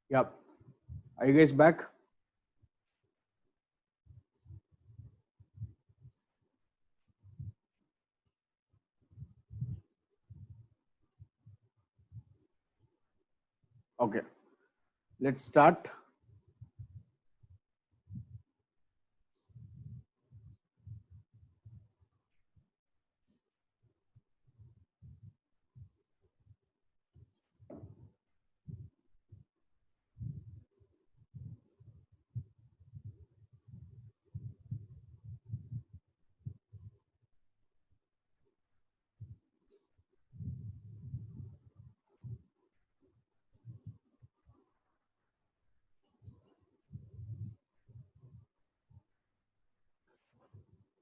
Yeah. Are you guys back? Okay. Let's start.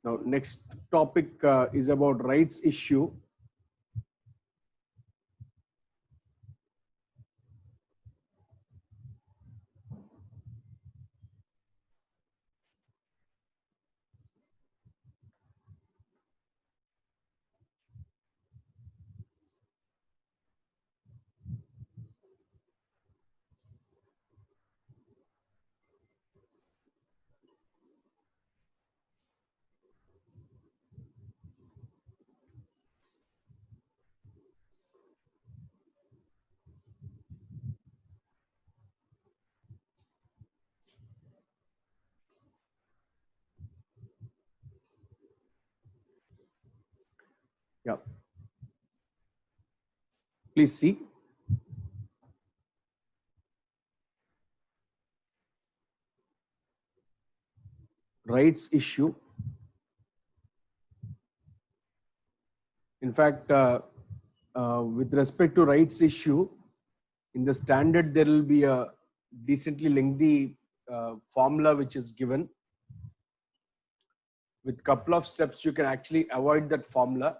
Now, next topic is about rights issue. Yeah. Please see. Rights issue. In fact, with respect to rights issue, in the standard, there will be a decently lengthy formula which is given. With couple of steps, you can actually avoid that formula.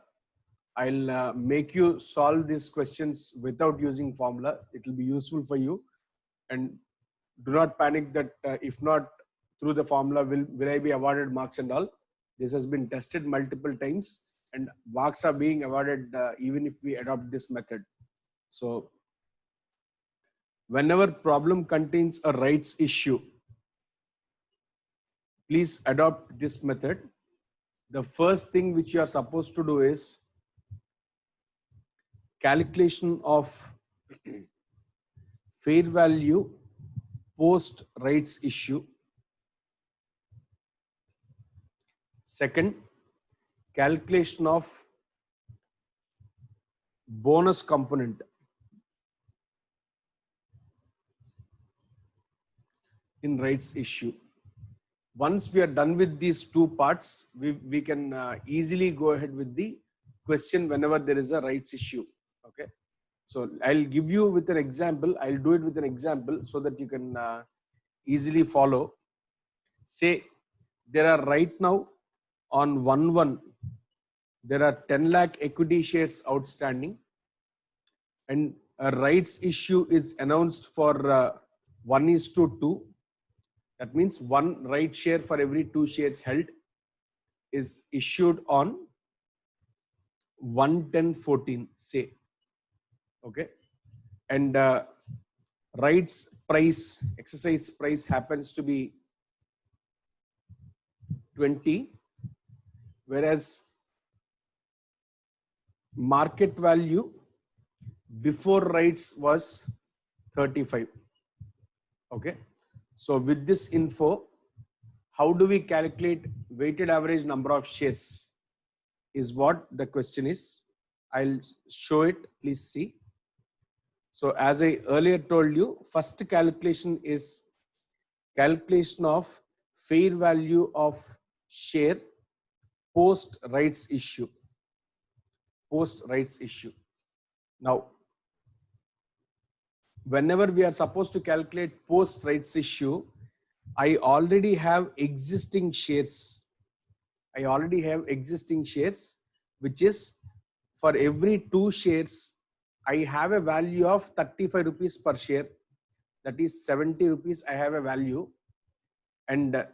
I'll make you solve these questions without using formula. It will be useful for you. And do not panic that if not through the formula, will I be awarded marks and all. This has been tested multiple times and marks are being awarded even if we adopt this method. So whenever problem contains a rights issue, please adopt this method. The first thing which you are supposed to do is calculation of fair value post rights issue. Second, calculation of bonus component in rights issue. Once we are done with these two parts, we can easily go ahead with the question whenever there is a rights issue. Okay. So I'll give you with an example. I'll do it with an example so that you can easily follow. Say there are right now on 1/1, there are 10 lakh equity shares outstanding and a rights issue is announced for 1:2. That means one right share for every 2 shares held is issued on 1/10/14, say. Okay. And rights price, exercise price happens to be 20, whereas market value before rights was 35. Okay. So with this info, how do we calculate weighted average number of shares is what the question is. I'll show it. Please see. So as I earlier told you, first calculation is calculation of fair value of share post rights issue. Post rights issue. Now, whenever we are supposed to calculate post rights issue, I already have existing shares. I already have existing shares, which is for every 2 shares, I have a value of 35 rupees per share. That is 70 rupees I have a value. And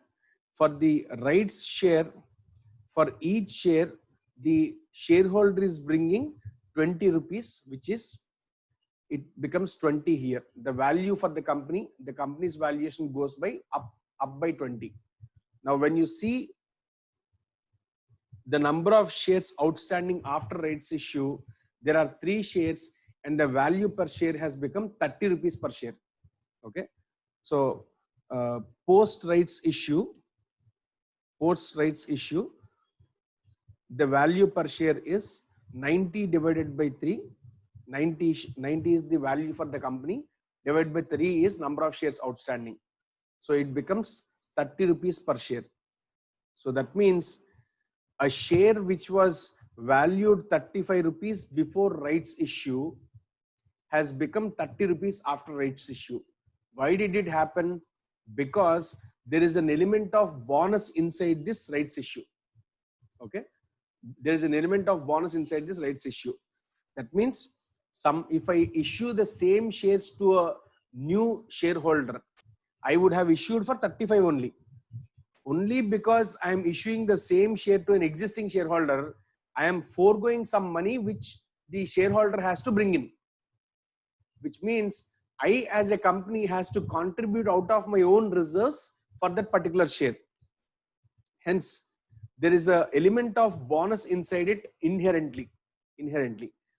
for the rights share, for each share, the shareholder is bringing 20 rupees, which is it becomes 20 here. The value for the company's valuation goes by up by 20. Now, when you see the number of shares outstanding after rights issue, there are 3 shares and the value per share has become 30 rupees per share. Okay. So, post rights issue, the value per share is 90 divided by 3. 90 is the value for the company, divided by 3 is number of shares outstanding. So it becomes 30 rupees per share. So that means a share which was valued 35 rupees before rights issue has become 30 rupees after rights issue. Why did it happen? Because there is an element of bonus inside this rights issue. Okay. There is an element of bonus inside this rights issue. That means if I issue the same shares to a new shareholder, I would have issued for 35 only. Only because I am issuing the same share to an existing shareholder, I am foregoing some money which the shareholder has to bring in. Which means I as a company has to contribute out of my own reserves for that particular share. Hence, there is an element of bonus inside it inherently.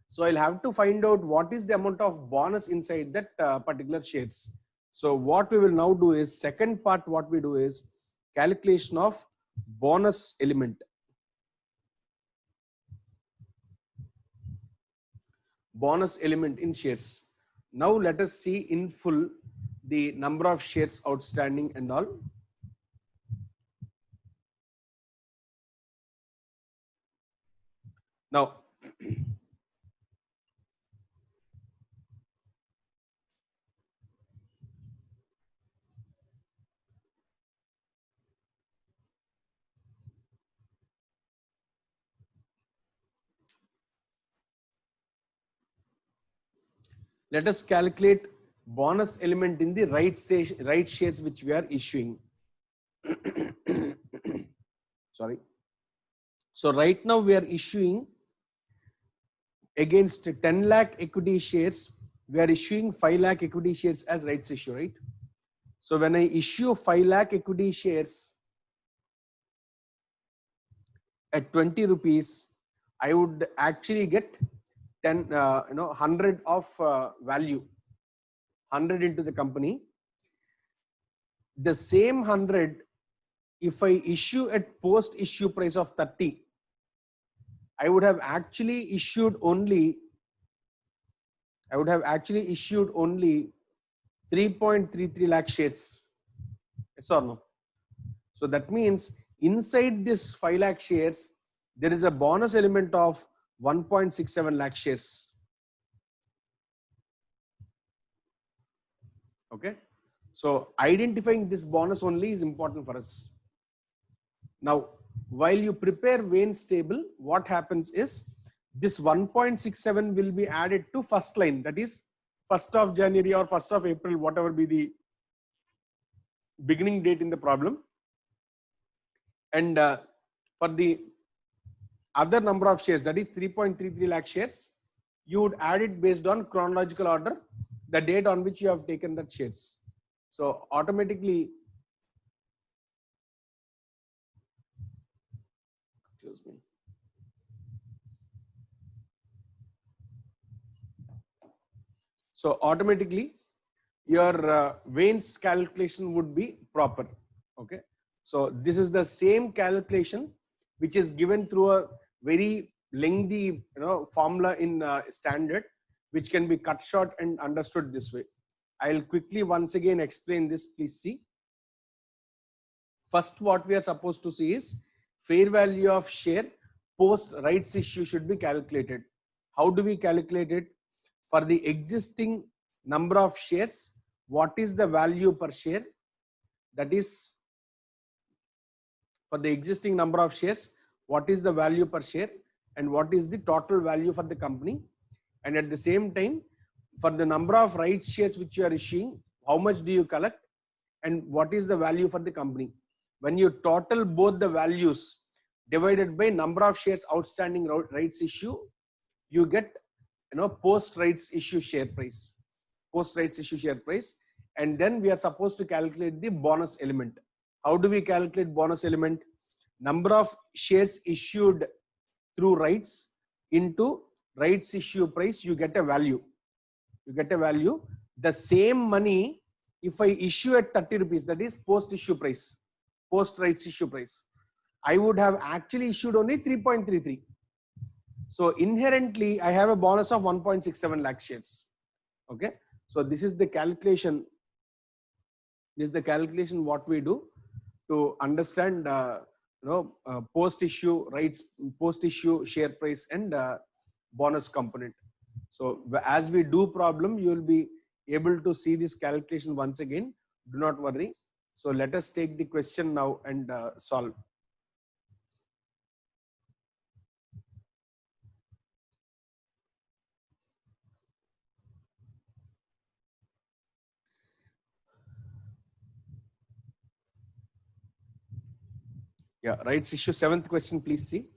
So I'll have to find out what is the amount of bonus inside that particular shares. So what we will now do is, second part what we do is calculation of bonus element. Bonus element in shares. Now let us see in full the number of shares outstanding and all. Now, let us calculate bonus element in the right shares which we are issuing. Sorry. So right now we are issuing against 10 lakh equity shares, we are issuing 5 lakh equity shares as rights issue, right? So when I issue 5 lakh equity shares at 20 rupees, I would actually get 100 of value, 100 into the company. The same 100, if I issue at post issue price of 30, I would have actually issued only 3.33 lakh shares. Yes or no? So that means inside this 5 lakh shares, there is a bonus element of 1.67 lakh shares. Okay. So identifying this bonus only is important for us. Now, while you prepare Vayne's table, what happens is this 1.67 will be added to first line, that is 1st of January or 1st of April, whatever be the beginning date in the problem. And for the other number of shares, that is 3.33 lakh shares, you would add it based on chronological order, the date on which you have taken that shares. So automatically, excuse me. So automatically your Vayne's calculation would be proper. Okay. So this is the same calculation which is given through a very lengthy formula in standard, which can be cut short and understood this way. I'll quickly once again explain this. Please see. First, what we are supposed to see is fair value of share post rights issue should be calculated. How do we calculate it? For the existing number of shares, what is the value per share? That is, for the existing number of shares, what is the value per share and what is the total value for the company? And at the same time, for the number of rights shares which you are issuing, how much do you collect and what is the value for the company? When you total both the values divided by number of shares outstanding rights issue, you get post rights issue share price, post rights issue share price, and then we are supposed to calculate the bonus element. How do we calculate bonus element? Number of shares issued through rights into rights issue price, you get a value. You get a value. The same money, if I issue at 30 rupees, that is post issue price, post rights issue price, I would have actually issued only 3.33. So inherently, I have a bonus of 1.67 lakh shares. Okay. So this is the calculation. This is the calculation what we do to understand, post issue rights, post issue share price, and bonus component. So as we do problem, you will be able to see this calculation once again. Do not worry. So let us take the question now and solve. Yeah, rights issue, 7th question, please see.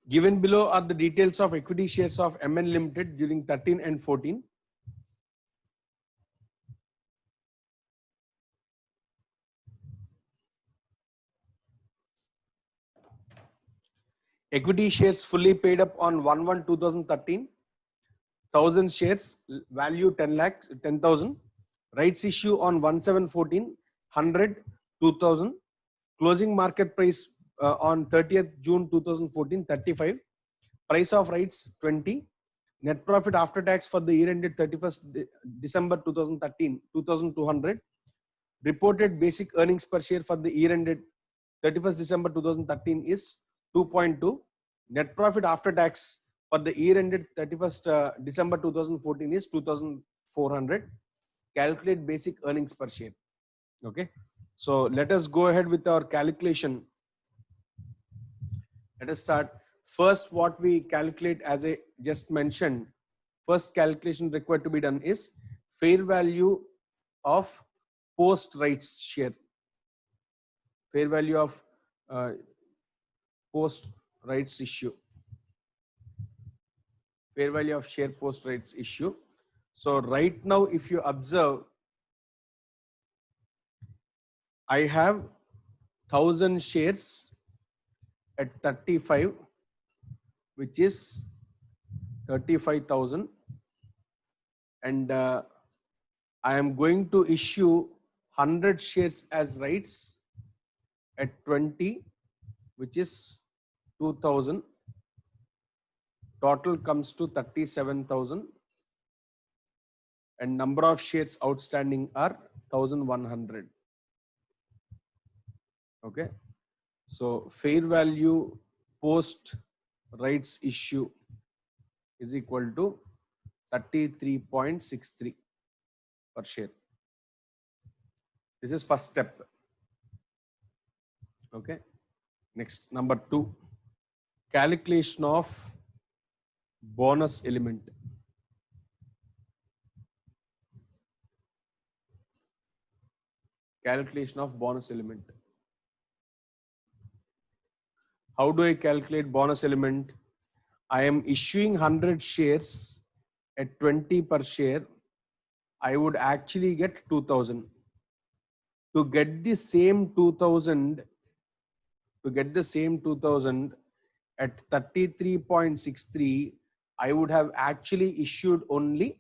Given below are the details of equity shares of MN Limited during 13 and 14. Equity shares fully paid up on 1/1/2013. 1000 shares, value 10,000. Rights issue on 1/7/14, 100, 2000. Closing market price on 30th June 2014, 35. Price of rights 20. Net profit after tax for the year ended 31st December 2013, 2200. Reported basic earnings per share for the year ended 31st December 2013 is 2.2. Net profit after tax for the year ended 31st December 2014 is 2400. Calculate basic earnings per share. Okay. So let us go ahead with our calculation. Let us start. First, what we calculate, as I just mentioned, first calculation required to be done is fair value of post rights share. Fair value of post rights issue. Fair value of share post rights issue. So right now, if you observe, I have 1000 shares at 35, which is 35,000, and I am going to issue 100 shares as rights at 20, which is 2000. Total comes to 37,000, and number of shares outstanding are 1100. Okay. So fair value post rights issue is equal to 33.63 per share. This is first step. Okay. Next, number 2, calculation of bonus element. Calculation of bonus element. How do I calculate bonus element? I am issuing 100 shares at 20 per share. I would actually get 2000. To get the same 2000, at 33.63, I would have actually issued only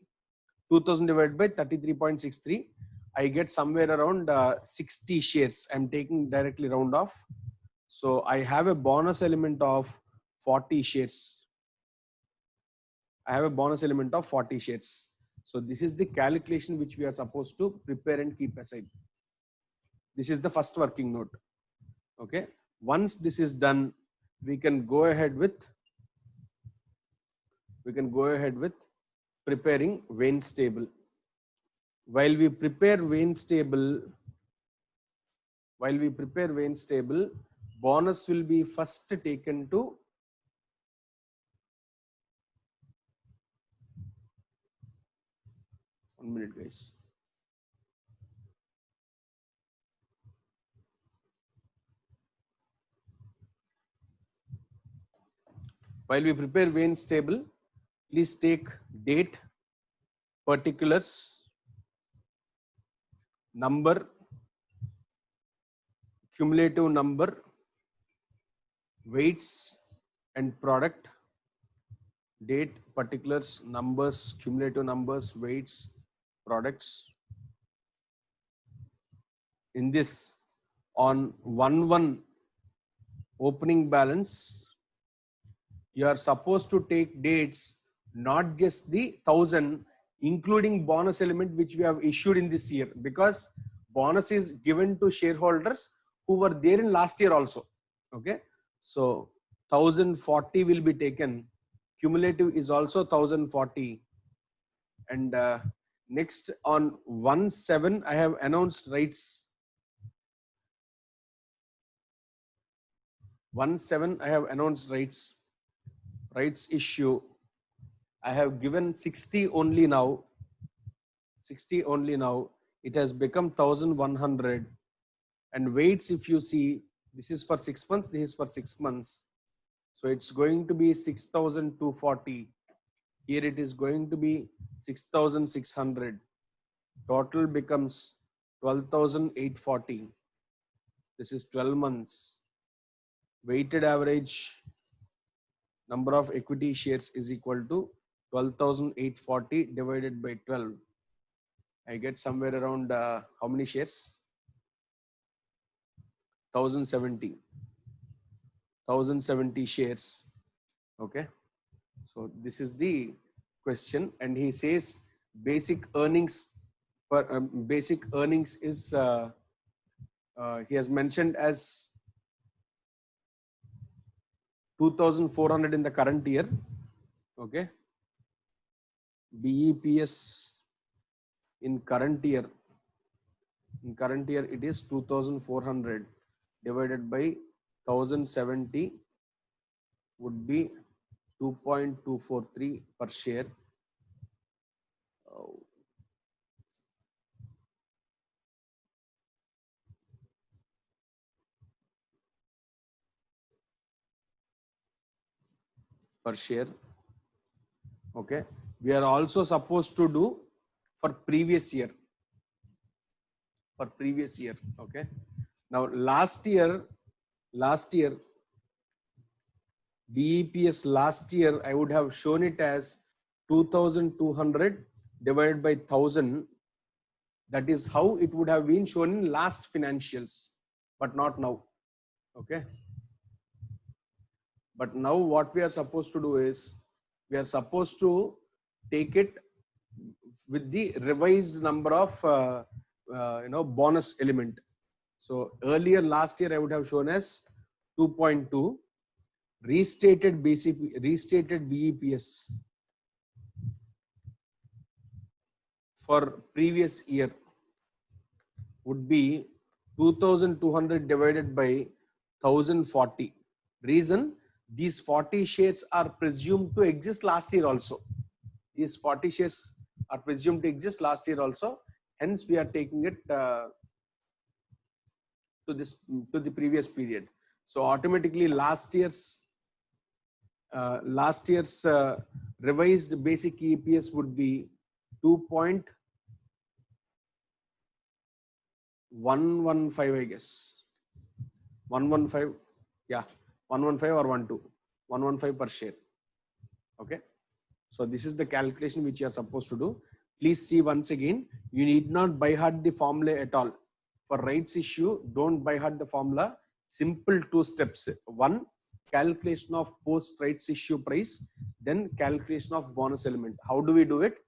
2000 divided by 33.63. I get somewhere around 60 shares. I'm taking directly round off. So I have a bonus element of 40 shares. I have a bonus element of 40 shares. So this is the calculation which we are supposed to prepare and keep aside. This is the first working note. Okay. Once this is done, we can go ahead with preparing Vayne's table. while we prepare Vayne's table, bonus will be first taken to one minute, guys. While we prepare Vayne's table, please take date, particulars, number, cumulative number, weights and product, date, particulars, numbers, cumulative numbers, weights, products. In this, on 1/1 opening balance, you are supposed to take dates, not just the 1000, including bonus element which we have issued in this year, because bonus is given to shareholders who were there in last year also. Okay, so 1040 will be taken. Cumulative is also 1040. And next, on 1/7, I have announced rights. 1/7, I have announced rights issue. I have given 60 only now. 60 only now. It has become 1100. And weights, if you see, this is for 6 months, this is for 6 months. So it's going to be 6240. Here it is going to be 6600. Total becomes 12840. This is 12 months. Weighted average number of equity shares is equal to 12,840 divided by 12. I get somewhere around how many shares? 1070. 1070 shares. Okay. So this is the question, and he says basic earnings is he has mentioned as 2,400 in the current year. Okay. BEPS in current year it is 2,400 divided by 1070 would be 2.243 per share. Per share. Okay. We are also supposed to do for previous year. Okay. Now last year BEPS last year, I would have shown it as 2,200 divided by 1000. That is how it would have been shown in last financials, but not now. Okay. But now what we are supposed to do is, we are supposed to take it with the revised number of bonus element. So earlier last year I would have shown as 2.2. Restated BEPS for previous year would be 2,200 divided by 1,040. Reason, these 40 shares are presumed to exist last year also. These 40 shares are presumed to exist last year also. Hence, we are taking it to the previous period. So automatically last year's revised basic EPS would be 2.115, I guess. 115, yeah, 115 or 12, 115 per share. Okay. So this is the calculation which you are supposed to do. Please see once again, you need not by heart the formula at all. For rights issue, don't by heart the formula. Simple 2 steps. One, calculation of post rights issue price, then calculation of bonus element. How do we do it?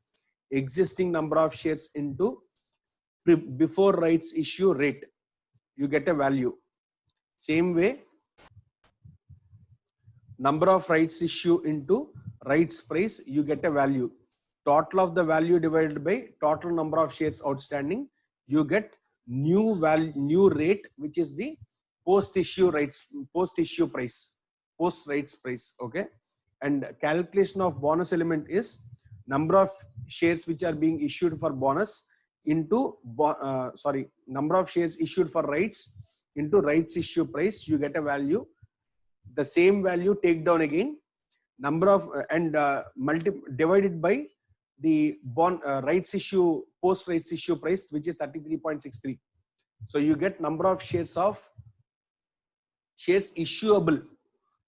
Existing number of shares into before rights issue rate, you get a value. Same way, number of rights issue into rights price, you get a value. total of the value divided by total number of shares outstanding, you get new value, new rate, which is the post issue rights, post issue price, post rights price. Okay. And calculation of bonus element is number of shares which are being issued for bonus into number of shares issued for rights into rights issue price. You get a value. The same value take down again, number of divided by the bond rights issue, post rights issue price, which is 33.63. So you get number of shares issuable,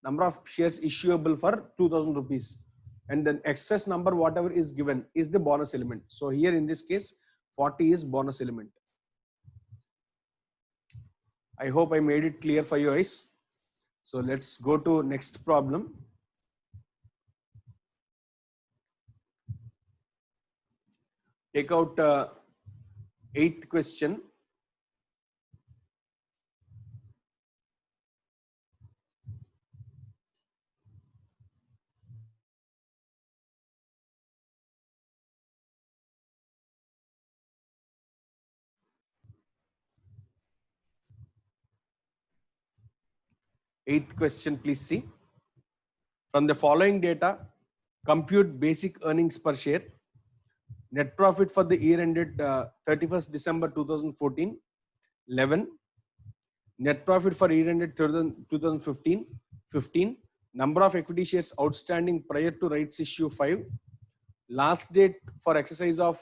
number of shares issuable for 2000 rupees, and then excess number whatever is given is the bonus element. So here in this case 40 is bonus element. I hope I made it clear for you guys. So let's go to next problem. Take out 8th question. Eighth question, please see. From the following data, compute basic earnings per share. Net profit for the year ended 31st December 2014, 11. Net profit for year ended 2015, 15. Number of equity shares outstanding prior to rights issue 5. Last date for exercise of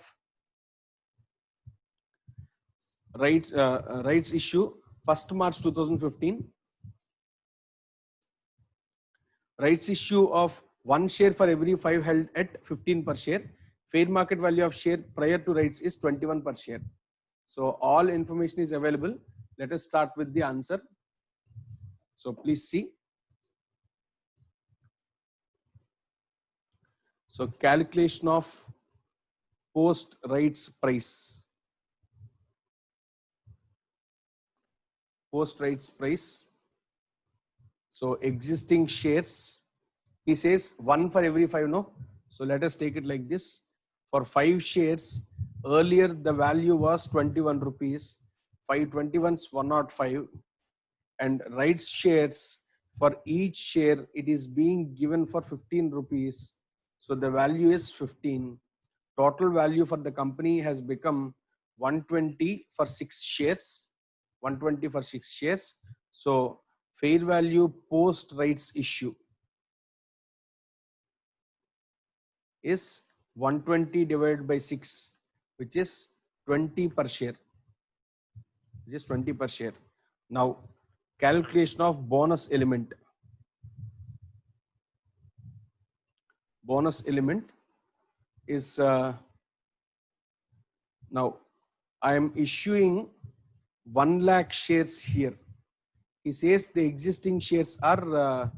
rights issue 1st March 2015. Rights issue of 1 share for every 5 held at 15 per share. Fair market value of share prior to rights is 21 per share. So all information is available. Let us start with the answer. So please see. So calculation of post rights price. Post rights price. So existing shares, he says 1 for every 5, no? So let us take it like this. For 5 shares, earlier the value was 21 rupees, 521's 105, and rights shares for each share, it is being given for 15 rupees. So the value is 15. Total value for the company has become 120 for 6 shares, 120 for 6 shares. So fair value post rights issue is 120 divided by 6, which is 20 per share. Which is 20 per share. Now, calculation of bonus element. Bonus element is now I am issuing 1 lakh shares here. He says the existing shares are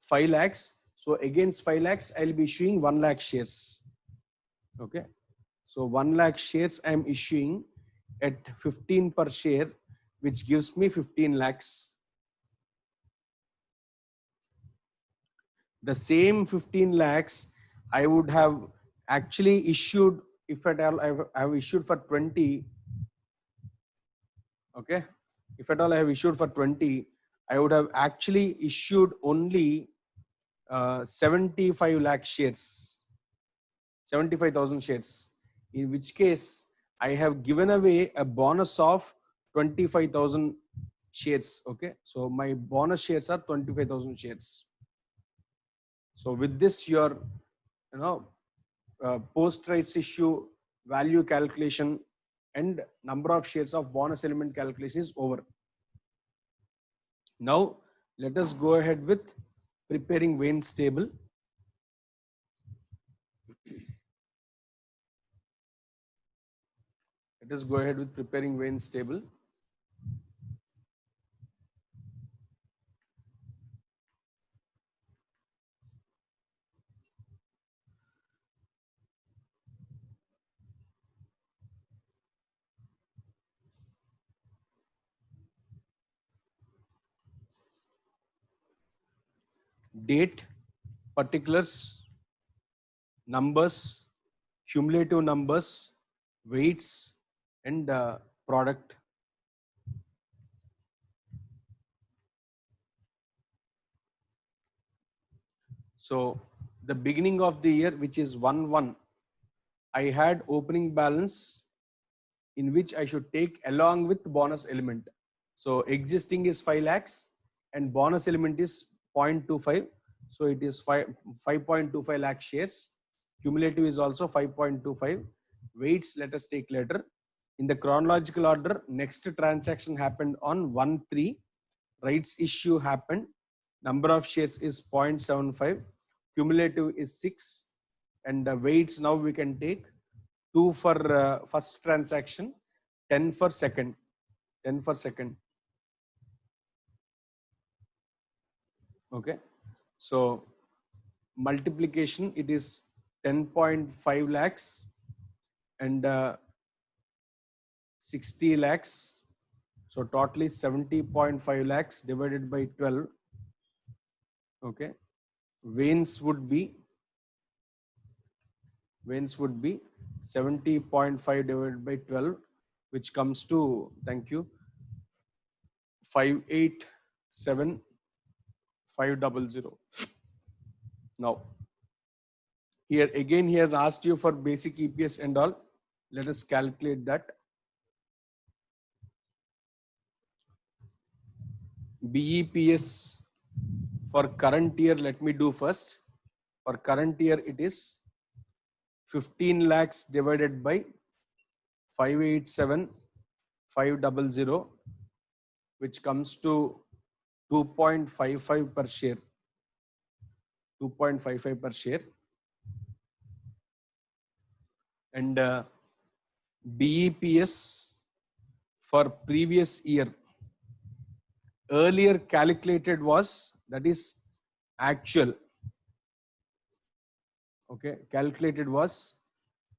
5 lakhs. So against 5 lakhs, I'll be issuing 1 lakh shares. Okay. So 1 lakh shares I am issuing at 15 per share, which gives me 15 lakhs. The same 15 lakhs I would have actually issued, if at all I have issued for 20. Okay. If at all I have issued for 20, I would have actually issued only 75 lakh shares, 75,000 shares, in which case I have given away a bonus of 25,000 shares. Okay. So my bonus shares are 25,000 shares. So with this, your post rights issue value calculation and number of shares of bonus element calculation is over. Now let us go ahead with preparing Vayne's table. Let us go ahead with preparing Vayne's table. Date particulars, numbers, cumulative numbers, weights, and product. So the beginning of the year, which is 1/1, I had opening balance in which I should take along with bonus element. So existing is 5 lakhs and bonus element is 0.25. So it is 5.25 lakh shares. Cumulative is also 5.25. Weights, let us take later. In the chronological order, next transaction happened on 1/3. Rights issue happened. Number of shares is 0.75. Cumulative is 6. And the weights now we can take 2 for first transaction, 10 for second. 10 for second. Okay. So multiplication, it is 10.5 lakhs and 60 lakhs. So totally 70.5 lakhs divided by 12. Okay. Veins would be 70.5 divided by 12, which comes to, thank you, 587,500. Now, here again, he has asked you for basic EPS and all. Let us calculate that. BEPS for current year, let me do first. For current year, it is 15 lakhs divided by 587,500, which comes to 2.55 per share. 2.55 per share. And BEPS for previous year, earlier calculated was, that is actual. Okay, calculated was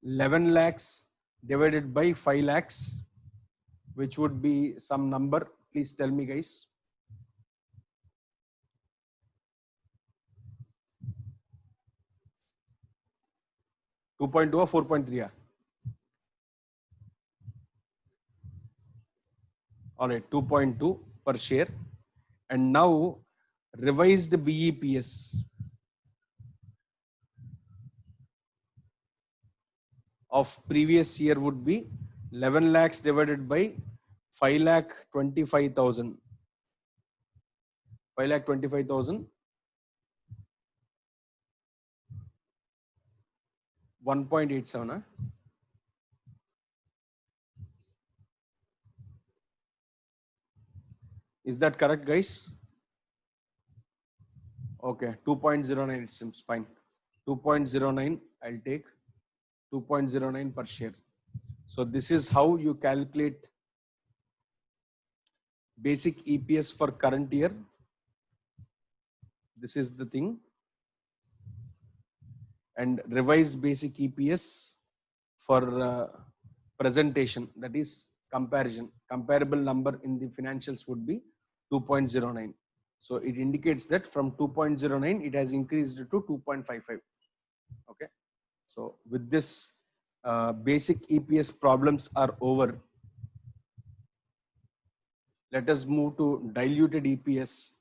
11 lakhs divided by 5 lakhs, which would be some number. Please tell me, guys. $2.2 or 4.3? All right, 2.2 per share. And now revised BEPS of previous year would be 11 lakhs divided by 5,25,000. 5,25,000. 1.87. Is that correct, guys? Okay, 2.09, it seems fine. 2.09, I'll take 2.09 per share. So this is how you calculate basic EPS for current year. This is the thing. And revised basic EPS for presentation, that is comparison. Comparable number in the financials would be 2.09. So it indicates that from 2.09, it has increased to 2.55. Okay. So with this, basic EPS problems are over. Let us move to diluted EPS.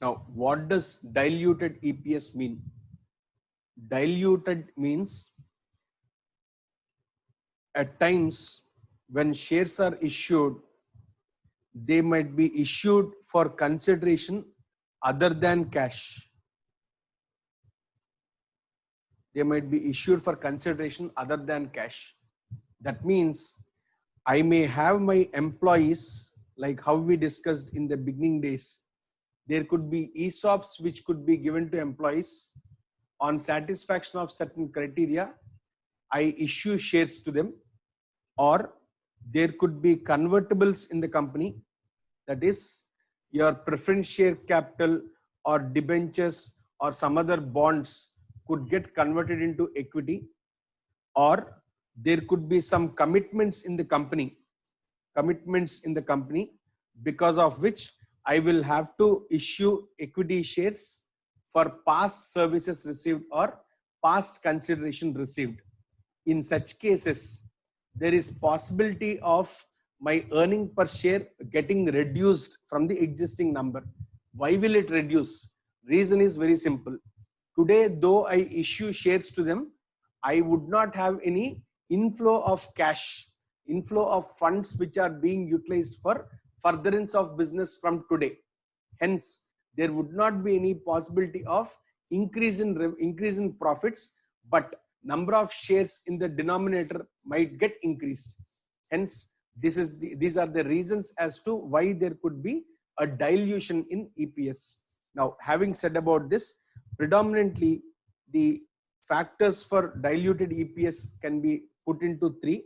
Now, what does diluted EPS mean? Diluted means at times when shares are issued, they might be issued for consideration other than cash. They might be issued for consideration other than cash. That means I may have my employees, like how we discussed in the beginning days. There could be ESOPs which could be given to employees on satisfaction of certain criteria. I issue shares to them, or there could be convertibles in the company, that is your preference share capital or debentures or some other bonds could get converted into equity, or there could be some commitments in the company, because of which I will have to issue equity shares for past services received or past consideration received. In such cases, there is possibility of my earning per share getting reduced from the existing number. Why will it reduce? Reason is very simple. Today, though I issue shares to them, I would not have any inflow of cash, inflow of funds which are being utilized for furtherance of business from today. Hence, there would not be any possibility of increase in profits, but number of shares in the denominator might get increased. Hence, these are the reasons as to why there could be a dilution in EPS. Now, having said about this, predominantly the factors for diluted EPS can be put into three.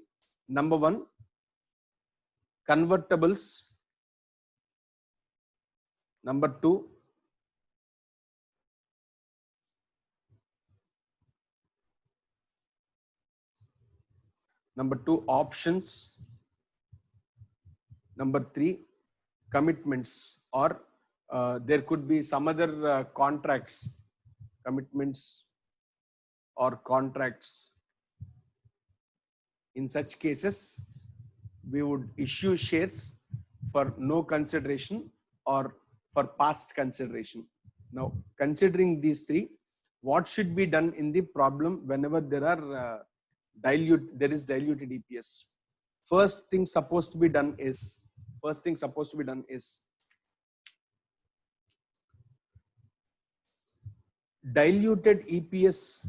Number one, convertibles. Number two, options. Number three, commitments, or there could be some other contracts, commitments or contracts. In such cases, we would issue shares for no consideration or for past consideration. Now, considering these three, what should be done in the problem whenever there are there is diluted EPS? First thing supposed to be done is diluted EPS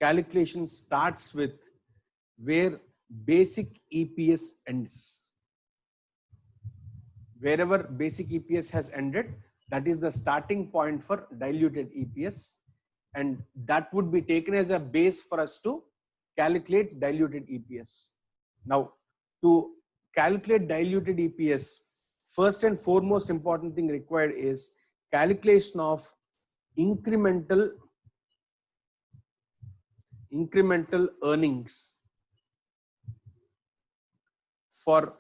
calculation starts with where basic EPS ends. Wherever basic EPS has ended, that is the starting point for diluted EPS, and that would be taken as a base for us to calculate diluted EPS. Now, to calculate diluted EPS, first and foremost important thing required is calculation of incremental earnings for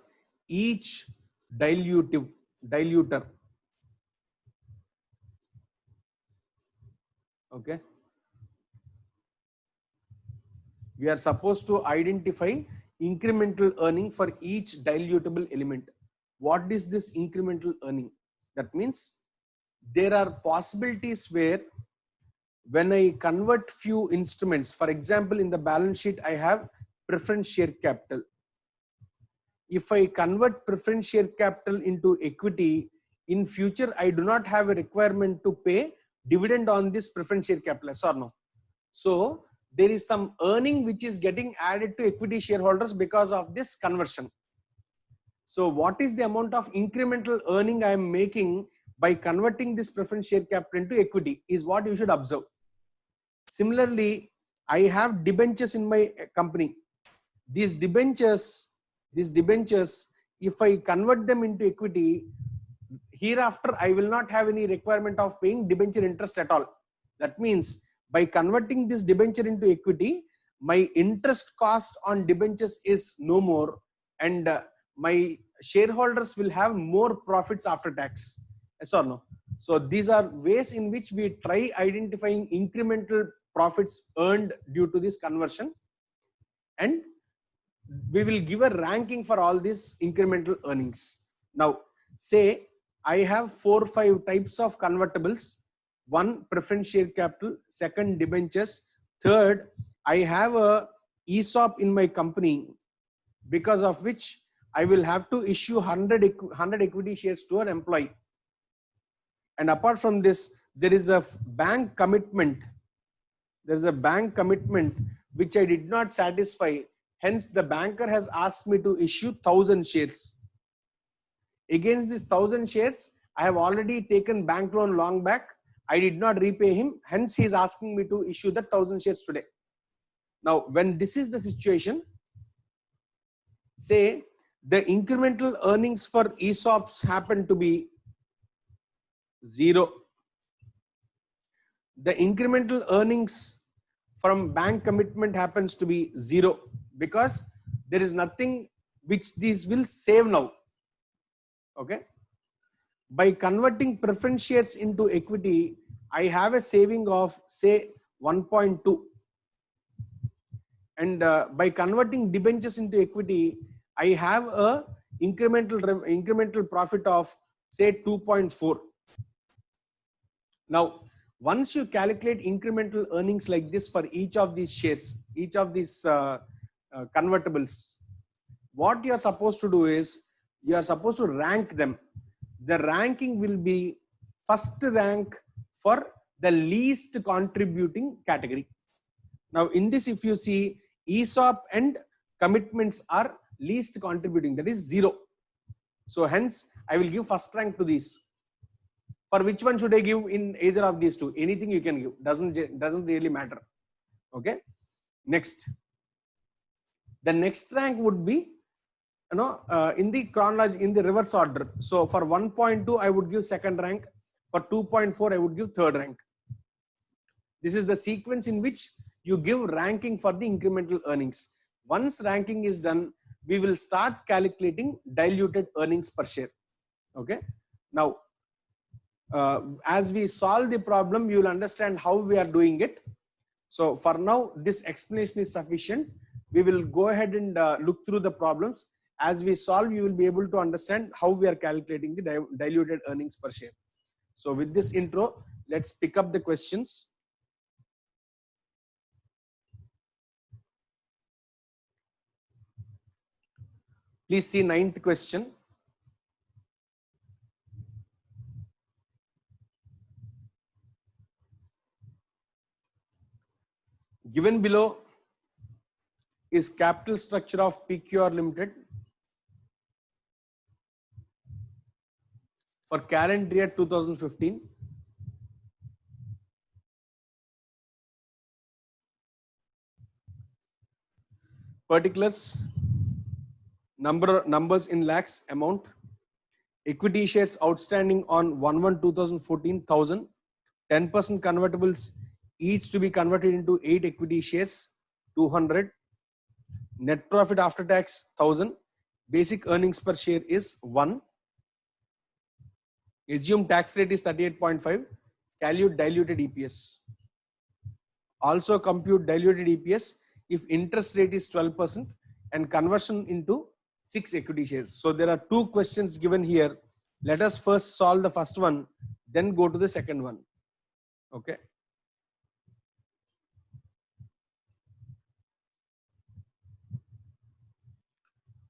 each diluter. Okay. We are supposed to identify incremental earning for each dilutable element. What is this incremental earning? That means there are possibilities where when I convert few instruments, for example, in the balance sheet, I have preference share capital. If I convert preference share capital into equity, in future, I do not have a requirement to pay dividend on this preference share capital, yes or no? So there is some earning which is getting added to equity shareholders because of this conversion. So what is the amount of incremental earning I am making by converting this preference share capital into equity is what you should observe. Similarly, I have debentures in my company. These debentures, if I convert them into equity, hereafter I will not have any requirement of paying debenture interest at all. That means by converting this debenture into equity, my interest cost on debentures is no more, and my shareholders will have more profits after tax. Yes or no? So these are ways in which we try identifying incremental profits earned due to this conversion, and we will give a ranking for all these incremental earnings. Now, say I have 4 or 5 types of convertibles. One, preference share capital. Second, debentures. Third, I have a ESOP in my company, because of which I will have to issue 100 equity shares to an employee. And apart from this, there is a bank commitment. There is a bank commitment which I did not satisfy. Hence, the banker has asked me to issue 1,000 shares. Against this 1,000 shares, I have already taken bank loan long back. I did not repay him. Hence, he is asking me to issue the 1,000 shares today. Now, when this is the situation, say the incremental earnings for ESOPs happen to be 0. The incremental earnings from bank commitment happens to be 0 because there is nothing which these will save now. Okay. By converting preference shares into equity, I have a saving of say 1.2. And by converting debentures into equity, I have a incremental profit of say 2.4. Now, once you calculate incremental earnings like this for each of these shares, each of these convertibles, what you are supposed to do is you are supposed to rank them. The ranking will be first rank for the least contributing category. Now, in this, if you see, ESOP and commitments are least contributing, that is 0. So hence, I will give first rank to these. For which one should I give in either of these two? Anything you can give, doesn't really matter. Okay. Next, the next rank would be in the chronology, in the reverse order. So for 1.2, I would give second rank. For 2.4, I would give third rank. This is the sequence in which you give ranking for the incremental earnings. Once ranking is done, we will start calculating diluted earnings per share. Okay. Now, as we solve the problem, you will understand how we are doing it. So for now, this explanation is sufficient. We will go ahead and look through the problems. As we solve, you will be able to understand how we are calculating the diluted earnings per share. So with this intro, let's pick up the questions. Please see 9th question. Given below is capital structure of PQR Limited for calendar year 2015. Particulars: numbers in lakhs amount. Equity shares outstanding on 1/1/2014 1000. 10% convertibles each to be converted into 8 equity shares 200. Net profit after tax 1000. Basic earnings per share is 1. Assume tax rate is 38.5. Calculate diluted EPS. Also compute diluted EPS if interest rate is 12% and conversion into 6 equity shares. So there are 2 questions given here. Let us first solve the first one, then go to the second one. Okay.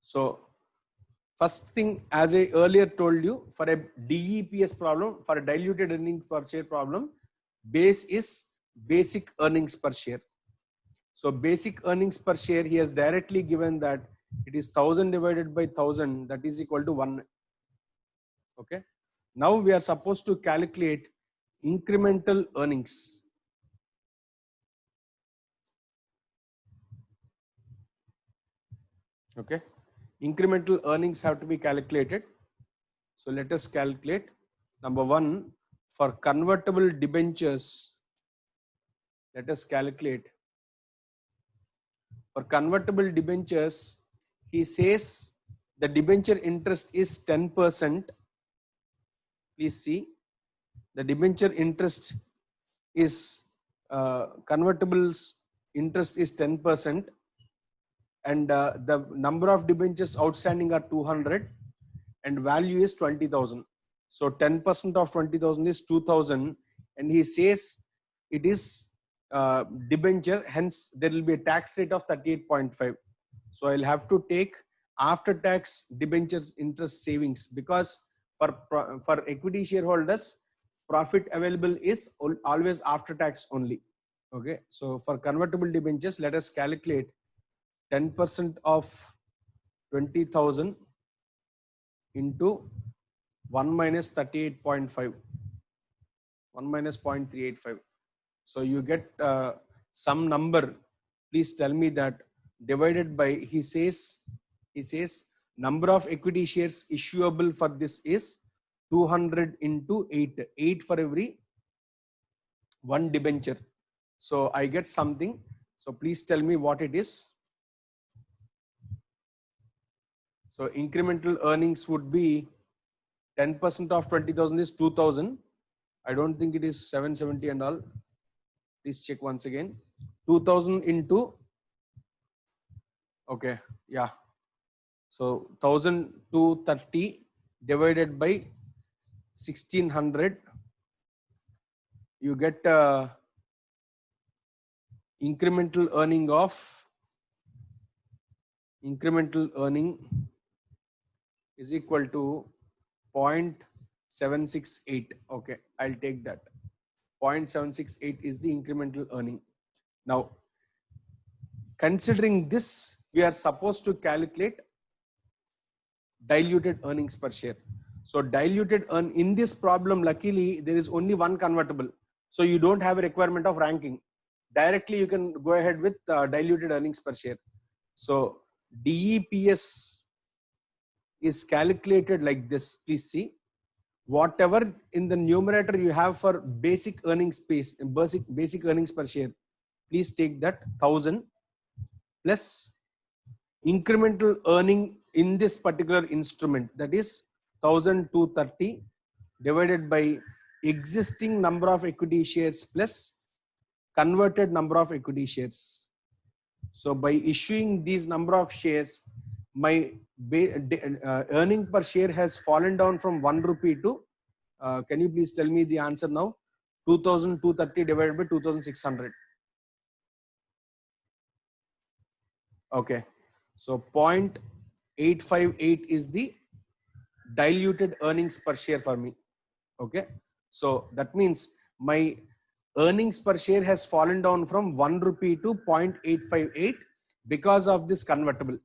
So first thing, as I earlier told you, for a DEPS problem, for a diluted earnings per share problem, base is basic earnings per share. So basic earnings per share, he has directly given that it is 1000 divided by 1000, that is equal to 1. Okay. Now we are supposed to calculate incremental earnings. Okay. Incremental earnings have to be calculated. So let us calculate. Number 1, for convertible debentures, let us calculate. For convertible debentures, he says the debenture interest is 10%. Please see, the debenture interest is convertibles interest is 10%, and the number of debentures outstanding are 200, and value is 20,000. So 10% of 20,000 is 2,000, and he says it is debenture, hence there will be a tax rate of 38.5. So I'll have to take after tax debentures interest savings, because for equity shareholders, profit available is always after tax only. Okay, so for convertible debentures, let us calculate 10% of 20,000 into 1 minus 38.5, 1 minus 0.385. So you get some number please tell me that divided by, he says number of equity shares issuable for this is 200 into 8, 8 for every one debenture. So I get something. So please tell me what it is. So incremental earnings would be 10% of 20,000 is 2,000. I don't think it is 770 and all. Please check once again. 2,000 into, okay, yeah. So 1,230 divided by 1,600. You get incremental earning is equal to 0.768. Okay, I'll take that. 0.768 is the incremental earning. Now, considering this, we are supposed to calculate diluted earnings per share. So in this problem, luckily, there is only one convertible. So you don't have a requirement of ranking. Directly, you can go ahead with diluted earnings per share. So DEPS is calculated like this. Please see. Whatever in the numerator you have for basic earnings basic earnings per share, please take that 1,000 plus incremental earning in this particular instrument, that is 1,230 divided by existing number of equity shares plus converted number of equity shares. So by issuing these number of shares, my earning per share has fallen down from 1 rupee to, can you please tell me the answer now? 2,230 divided by 2,600. Okay. So 0.858 is the diluted earnings per share for me. Okay. So that means my earnings per share has fallen down from 1 rupee to 0.858 because of this convertible.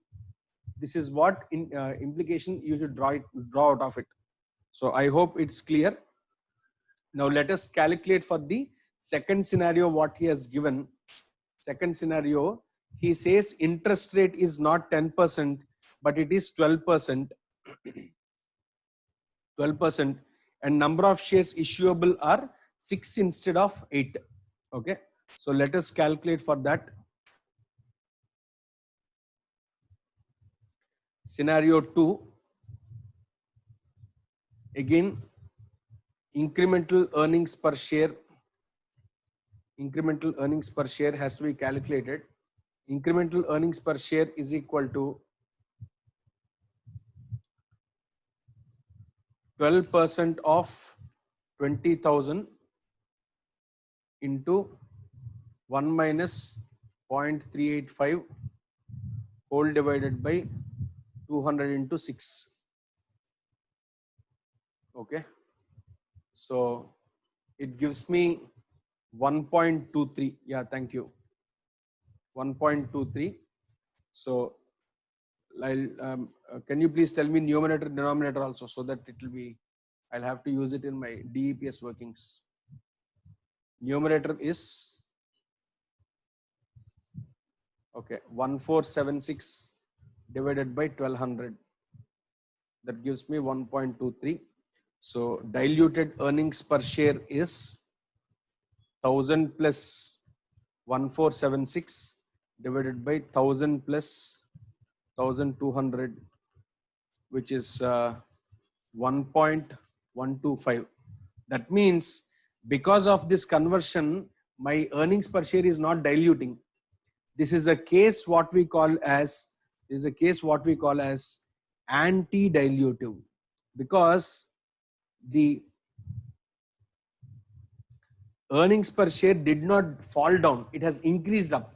This is what implication you should draw out of it. So I hope it's clear. Now let us calculate for the second scenario what he has given. Second scenario, he says interest rate is not 10%, but it is 12%. 12%, and number of shares issuable are 6 instead of 8. Okay. So let us calculate for that. Scenario 2. Again, incremental earnings per share. Incremental earnings per share has to be calculated. Incremental earnings per share is equal to 12% of 20,000 into 1 minus 0.385 whole divided by 200 into 6. Okay. So it gives me 1.23. Yeah, thank you. 1.23. So can you please tell me numerator, denominator also, so that it will be, I'll have to use it in my DEPS workings. Numerator is, okay, 1476 divided by 1200. That gives me 1.23. So diluted earnings per share is 1,000 plus 1476 divided by 1,000 plus 1,200, which is 1.125. That means because of this conversion, my earnings per share is not diluting. This is a case what we call as anti-dilutive, because the earnings per share did not fall down. It has increased up.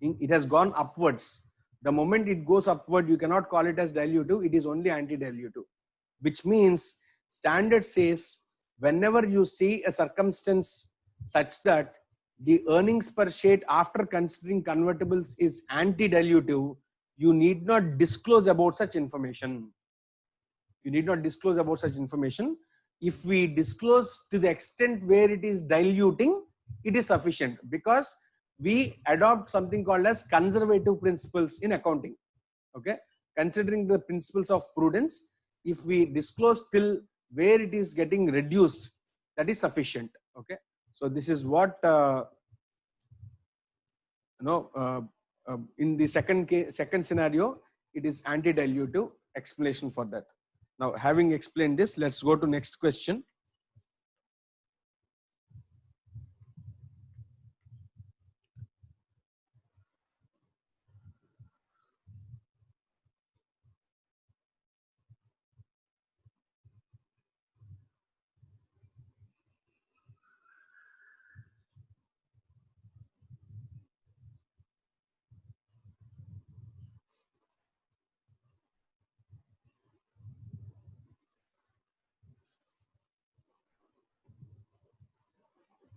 It has gone upwards. The moment it goes upward, you cannot call it as dilutive. It is only anti-dilutive, which means standard says whenever you see a circumstance such that the earnings per share after considering convertibles is anti-dilutive, you need not disclose about such information. You need not disclose about such information. If we disclose to the extent where it is diluting, it is sufficient, because we adopt something called as conservative principles in accounting. Okay, considering the principles of prudence, if we disclose till where it is getting reduced, that is sufficient. Okay, so this is what in the second scenario, it is anti-dilutive explanation for that. Now, having explained this, let's go to next question.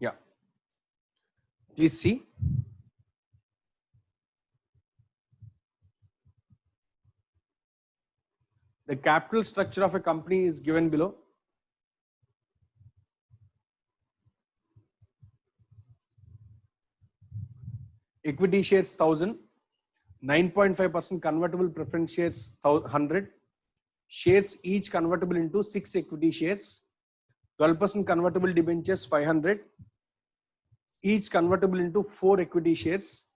Yeah, please see. The capital structure of a company is given below. Equity shares 1000, 9.5% convertible preference shares 100, shares each convertible into 6 equity shares, 12% convertible debentures 500, each convertible into 4 equity shares,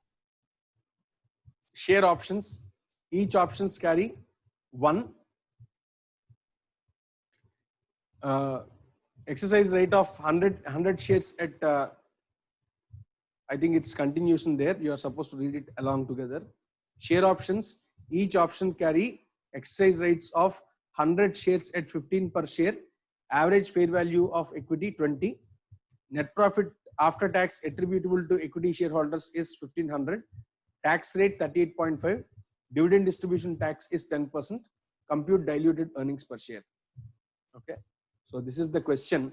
share options, each options carry 1, exercise rate of 100 shares at I think it's continuation there. You are supposed to read it along together. Share options, each option carry exercise rates of 100 shares at 15 per share, average fair value of equity 20, net profit after tax attributable to equity shareholders is 1500, tax rate 38.5, dividend distribution tax is 10%, compute diluted earnings per share. Okay, so this is the question.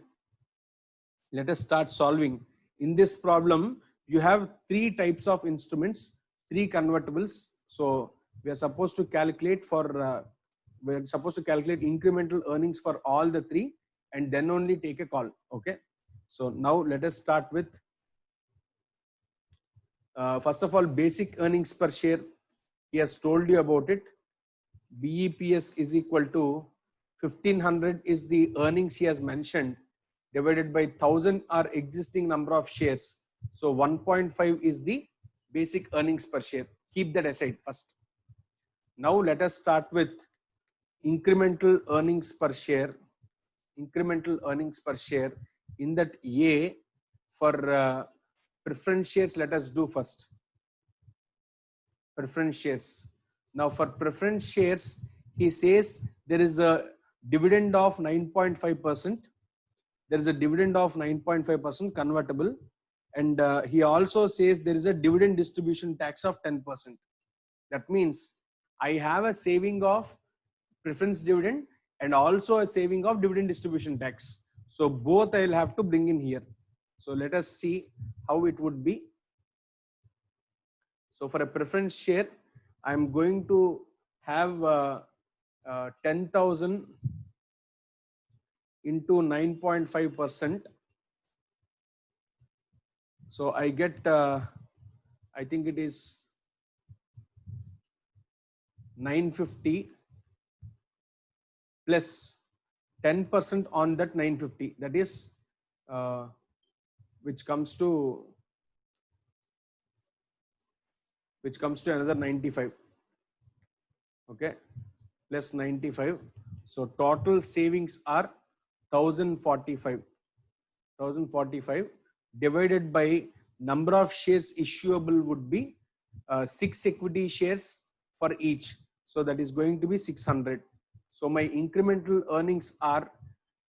Let us start solving. In this problem, you have 3 types of instruments, 3 convertibles. So we are supposed to calculate incremental earnings for all the 3 and then only take a call. Okay, so now let us start with first of all, basic earnings per share. He has told you about it. BEPS is equal to 1500 is the earnings he has mentioned, divided by 1000 are existing number of shares. So 1.5 is the basic earnings per share. Keep that aside first. Now let us start with incremental earnings per share. Incremental earnings per share. In that A, for preference shares, let us do first. Preference shares. Now for preference shares, he says there is a dividend of 9.5%. There is a dividend of 9.5% convertible. And he also says there is a dividend distribution tax of 10%. That means I have a saving of preference dividend and also a saving of dividend distribution tax. So both I'll have to bring in here. So let us see how it would be. So for a preference share, I'm going to have 10,000 into 9.5%. So I get, I think it is 950 plus 10% on that 950. That is, which comes to another 95. Okay, plus 95. So total savings are 1045. 1045 divided by number of shares issuable would be 6 equity shares for each. So that is going to be 600. So my incremental earnings are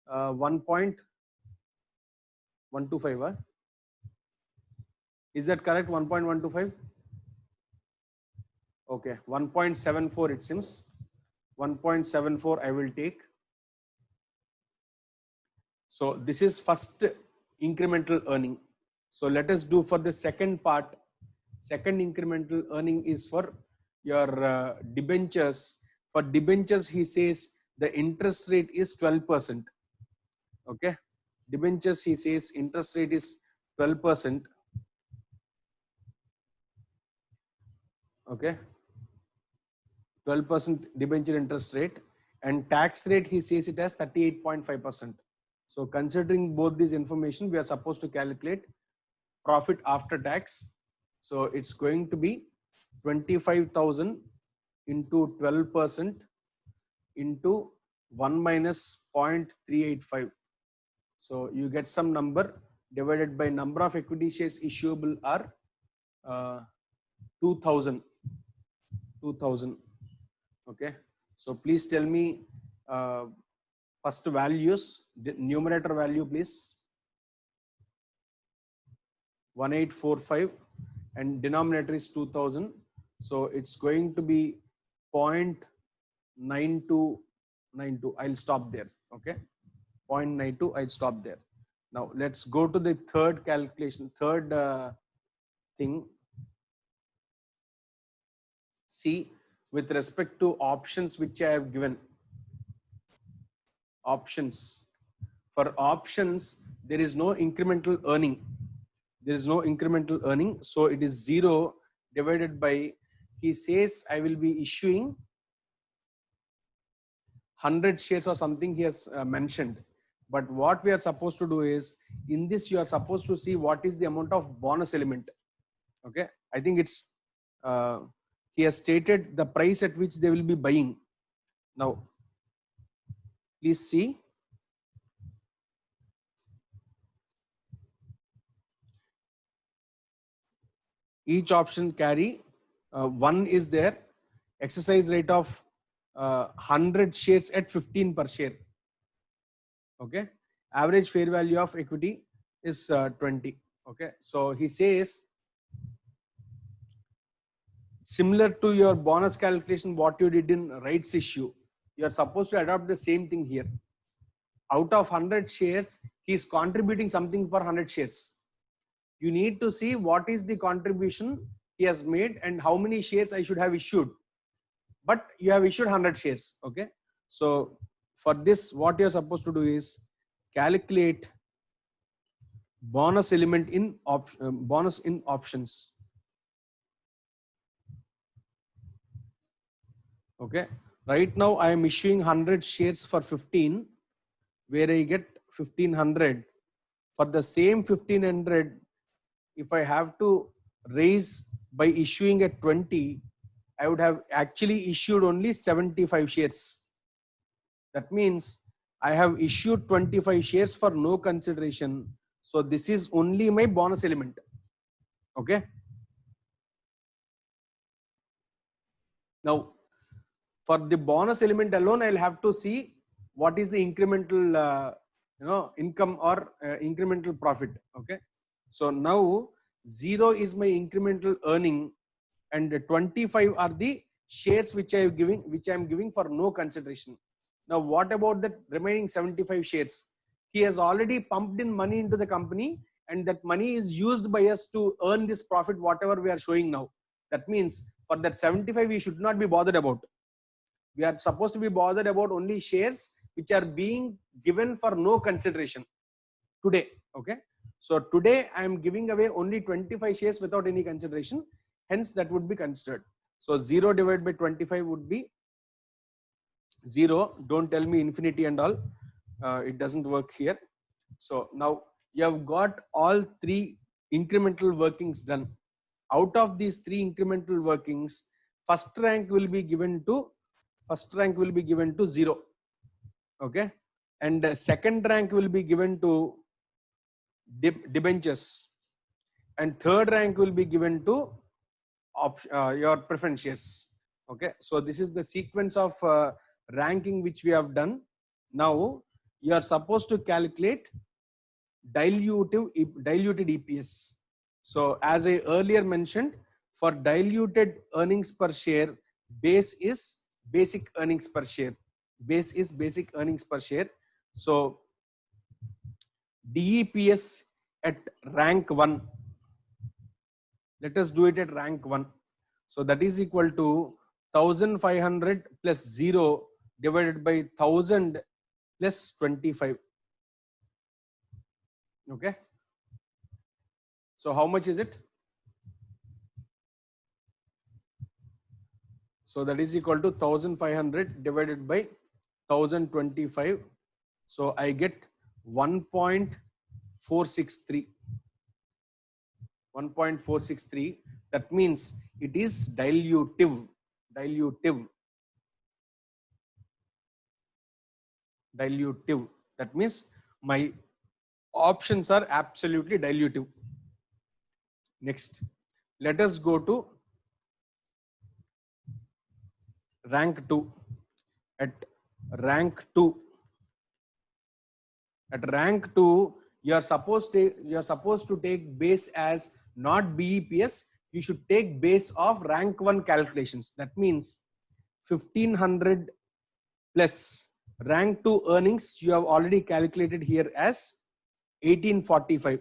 1.125. Is that correct? 1.125? Okay, 1.74 it seems. 1.74 I will take. So this is first incremental earning. So let us do for the second part. Second incremental earning is for your debentures. For debentures, he says the interest rate is 12%. Okay, debentures, he says interest rate is 12%. Okay, 12% debenture interest rate, and tax rate he says it as 38.5%. So considering both these information, we are supposed to calculate profit after tax. So it's going to be 25,000 into 12% into 1 minus 0.385. So you get some number divided by number of equity shares issuable are 2000. Okay, so please tell me first values. The numerator value please 1845 and denominator is 2000. So it's going to be 0.9292. I'll stop there. Okay, 0.92. I'll stop there. Now let's go to the third calculation, third thing. See, with respect to options which I have given. Options. For options, there is no incremental earning. There is no incremental earning. So it is 0 divided by, he says I will be issuing 100 shares or something he has mentioned. But what we are supposed to do is, in this you are supposed to see what is the amount of bonus element. Okay, I think it's he has stated the price at which they will be buying. Now please see, each option carry one is there, exercise rate of 100 shares at 15 per share. Okay, average fair value of equity is 20. Okay, so he says similar to your bonus calculation what you did in rights issue, you are supposed to adopt the same thing here. Out of 100 shares, he is contributing something for 100 shares. You need to see what is the contribution he has made and how many shares I should have issued. But you have issued 100 shares. Okay, so for this what you are supposed to do is calculate bonus element in bonus in options. Okay, right now I am issuing 100 shares for 15, where I get 1500. For the same 1500, if I have to raise by issuing at 20, I would have actually issued only 75 shares. That means I have issued 25 shares for no consideration. So this is only my bonus element. Okay. Now, for the bonus element alone, I'll have to see what is the incremental, income or incremental profit. Okay. So now 0 is my incremental earning, and 25 are the shares which I am giving for no consideration. Now, what about the remaining 75 shares? He has already pumped in money into the company, and that money is used by us to earn this profit, whatever we are showing now. That means for that 75, we should not be bothered about. We are supposed to be bothered about only shares which are being given for no consideration today. Okay. So today I am giving away only 25 shares without any consideration. Hence that would be considered. So 0 divided by 25 would be 0. Don't tell me infinity and all. It doesn't work here. So now you have got all 3 incremental workings done. Out of these 3 incremental workings, first rank will be given to 0. Okay, and second rank will be given to debentures, and third rank will be given to your preference shares. Okay, so this is the sequence of ranking which we have done. Now you are supposed to calculate diluted EPS. So as I earlier mentioned, for diluted earnings per share, base is basic earnings per share. Base is basic earnings per share. So DEPS at rank 1. Let us do it at rank 1. So that is equal to 1500 plus 0 divided by 1000 plus 25. Okay. So how much is it? So that is equal to 1500 divided by 1025. So I get 1.463. 1.463. That means it is dilutive. Dilutive. Dilutive. That means my options are absolutely dilutive. Next, let us go to rank 2. At rank 2, you are supposed to take base as not BEPS. You should take base of rank 1 calculations. That means 1500 plus rank 2 earnings you have already calculated here as 1845.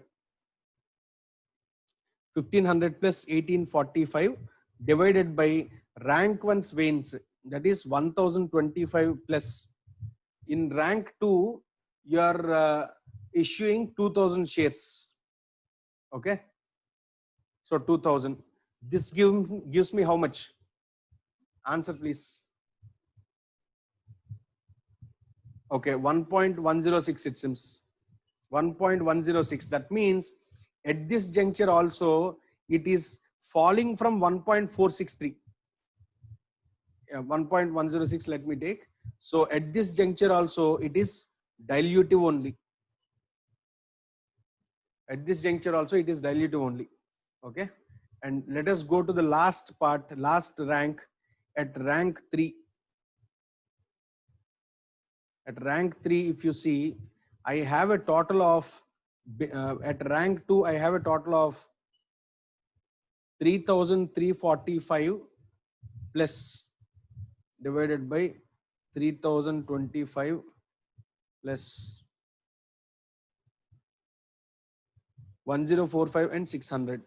1500 plus 1845 divided by rank 1's veins, that is 1025 plus. In rank 2 you are issuing 2000 shares. Okay, so 2000. This gives me how much? Answer please. Okay, 1.106 it seems. 1.106. That means at this juncture also it is falling from 1.463. 1.106 let me take. So at this juncture also it is dilutive only. At this juncture also it is dilutive only. Okay, and let us go to the last part, last rank. At rank 3. At rank 3, if you see, I have a total of at rank 2 I have a total of 3345 plus divided by 3025 plus 1045 and 600.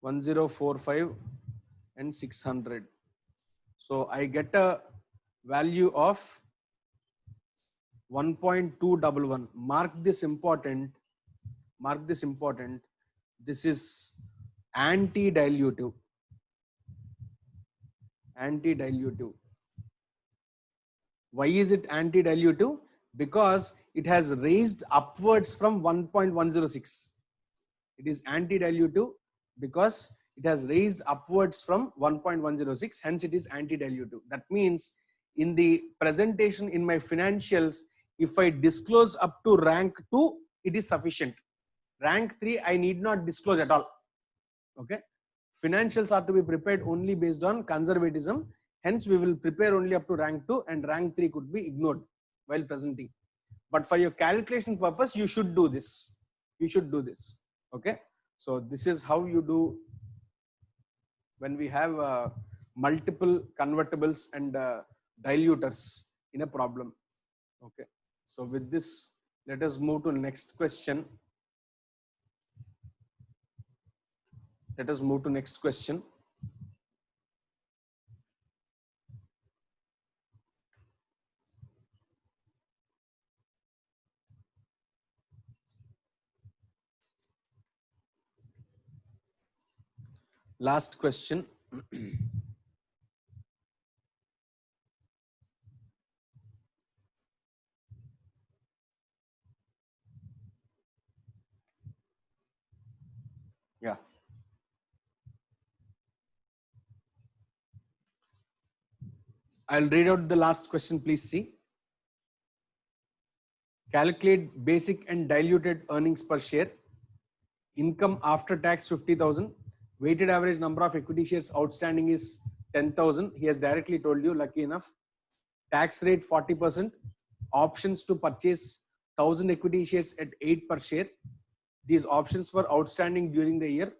1045 and 600. So I get a value of 1.211. Mark this important. Mark this important. This is anti-dilutive. Anti-dilutive. Why is it anti-dilutive? Because it has raised upwards from 1.106. It is anti-dilutive because it has raised upwards from 1.106. Hence, it is anti-dilutive. That means in the presentation in my financials, if I disclose up to rank 2, it is sufficient. Rank 3, I need not disclose at all. Okay. Financials are to be prepared only based on conservatism. Hence, we will prepare only up to rank 2 and rank 3 could be ignored while presenting. But for your calculation purpose, you should do this. You should do this. Okay. So this is how you do when we have multiple convertibles and diluters in a problem. Okay. So with this, let us move to the next question. Let us move to next question. Last question. Yeah. I'll read out the last question, please see. Calculate basic and diluted earnings per share. Income after tax 50,000. Weighted average number of equity shares outstanding is 10,000. He has directly told you, lucky enough. Tax rate 40%. Options to purchase 1000 equity shares at 8 per share. These options were outstanding during the year.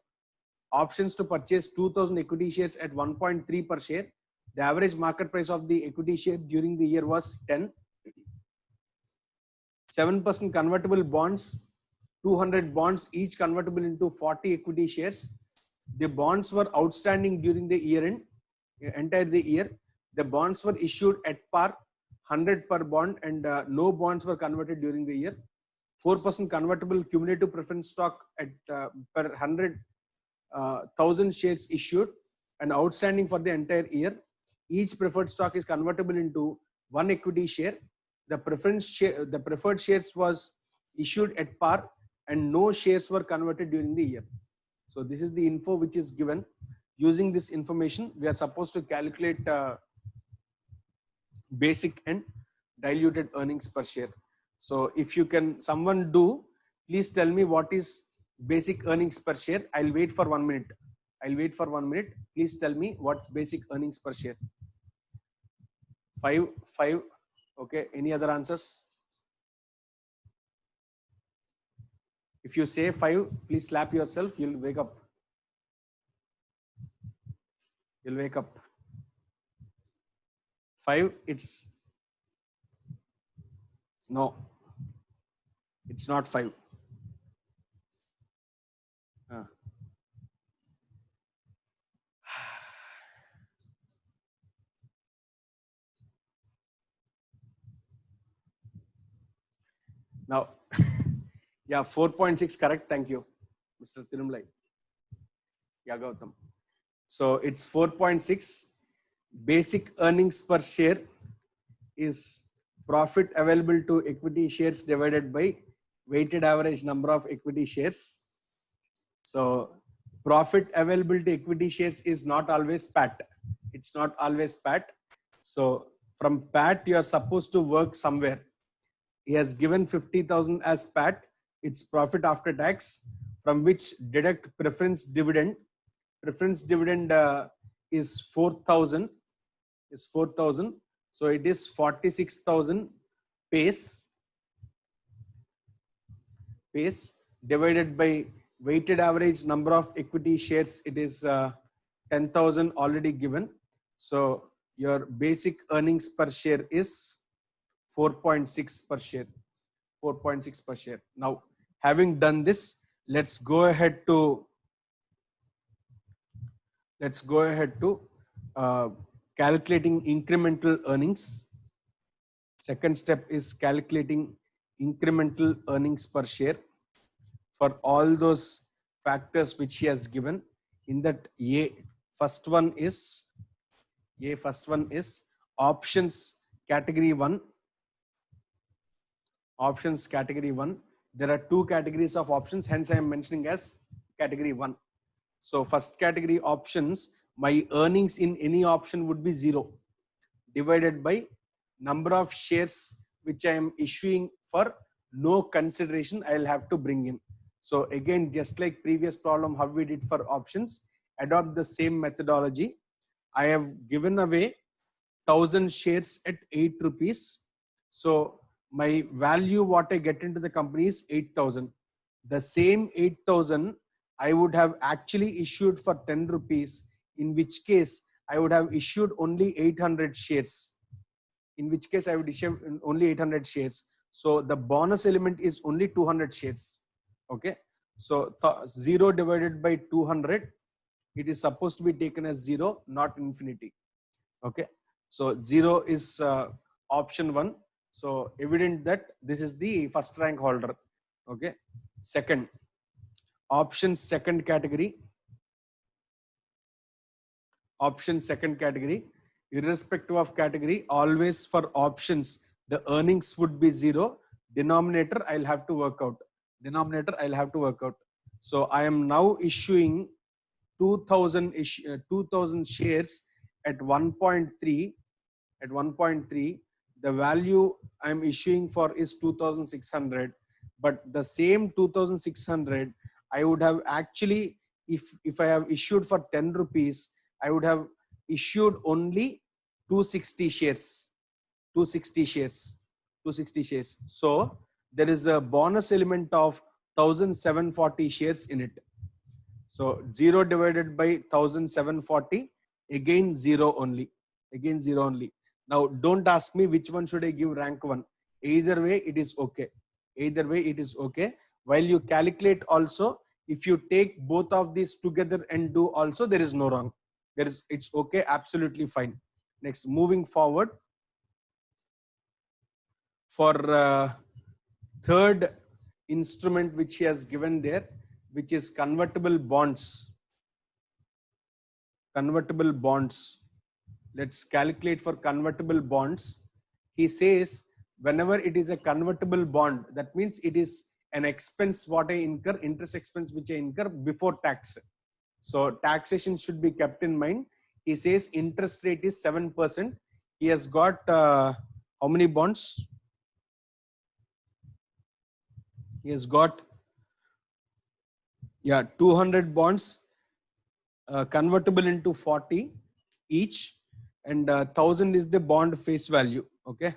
Options to purchase 2000 equity shares at 1.3 per share. The average market price of the equity share during the year was 10. 7% convertible bonds, 200 bonds, each convertible into 40 equity shares. The bonds were outstanding during the year end, entire the year. The bonds were issued at par, 100 per bond, and no bonds were converted during the year. 4% convertible cumulative preference stock at per 100,000 shares issued, and outstanding for the entire year. Each preferred stock is convertible into one equity share. The preferred shares was issued at par and no shares were converted during the year. So this is the info which is given. Using this information, we are supposed to calculate basic and diluted earnings per share. So if you can, someone do, please tell me what is basic earnings per share. I'll wait for 1 minute. I'll wait for 1 minute. Please tell me what's basic earnings per share. 5. Okay. Any other answers? If you say 5, please slap yourself. You'll wake up. You'll wake up. 5. No. It's not 5. Now, yeah, 4.6 correct. Thank you, Mr. Tirumlai. Yeah, Gautam. So it's 4.6. Basic earnings per share is profit available to equity shares divided by weighted average number of equity shares. So profit available to equity shares is not always PAT. It's not always PAT. So from PAT, you are supposed to work somewhere. He has given 50,000 as PAT. It's profit after tax, from which deduct preference dividend. Preference dividend is 4,000. Is 4,000. So it is 46,000 pace divided by weighted average number of equity shares. It is 10,000 already given. So your basic earnings per share is 4.6 per share. 4.6 per share. Now, having done this, let's go ahead to calculating incremental earnings. Second step is calculating incremental earnings per share for all those factors which he has given. In that, first one is options category 1. Options category 1. There are 2 categories of options, hence I am mentioning as category 1. So first category options, my earnings in any option would be 0 divided by number of shares which I am issuing for no consideration I will have to bring in. So again, just like previous problem, how we did for options, adopt the same methodology. I have given away 1,000 shares at 8 rupees. So my value what I get into the company is 8,000. The same 8,000 I would have actually issued for 10 rupees, in which case I would have issued only 800 shares. In which case I would issue only 800 shares. So the bonus element is only 200 shares. Okay. So 0 divided by 200, it is supposed to be taken as 0, not infinity. Okay. So 0 is option 1. So evident that this is the first rank holder. Okay. Second, option second category. Option second category, irrespective of category, always for options, the earnings would be 0. Denominator, I'll have to work out. So I am now issuing 2,000 shares at 1.3. At 1.3, the value I'm issuing for is 2,600. But the same 2,600, I would have actually, if I have issued for 10 rupees, I would have issued only 260 shares. 260 shares. So there is a bonus element of 1,740 shares in it. So 0 divided by 1,740, again 0 only. Now don't ask me which one should I give rank 1. Either way it is okay. While you calculate also, if you take both of these together and do also, there is no wrong. It's okay, absolutely fine. Next, moving forward, for third instrument which he has given there, which is convertible bonds. convertible bonds. Let's calculate for convertible bonds. He says whenever it is a convertible bond, that means it is an expense what I incur, interest expense which I incur before tax. So taxation should be kept in mind. He says interest rate is 7%. He has got how many bonds? He has got 200 bonds convertible into 40 each, and 1000 is the bond face value. Okay,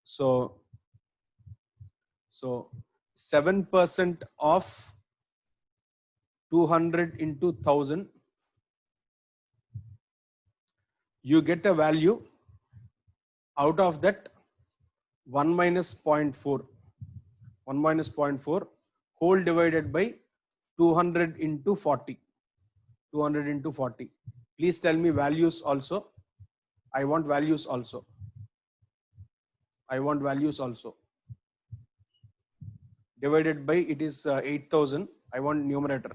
so 7% of 200 into 1000, you get a value. Out of that, 1 minus 0.4, 1 minus 0.4 whole divided by 200 into 40, 200 into 40. Please tell me values also. I want values also. I want values also. Divided by, it is 8000. I want numerator.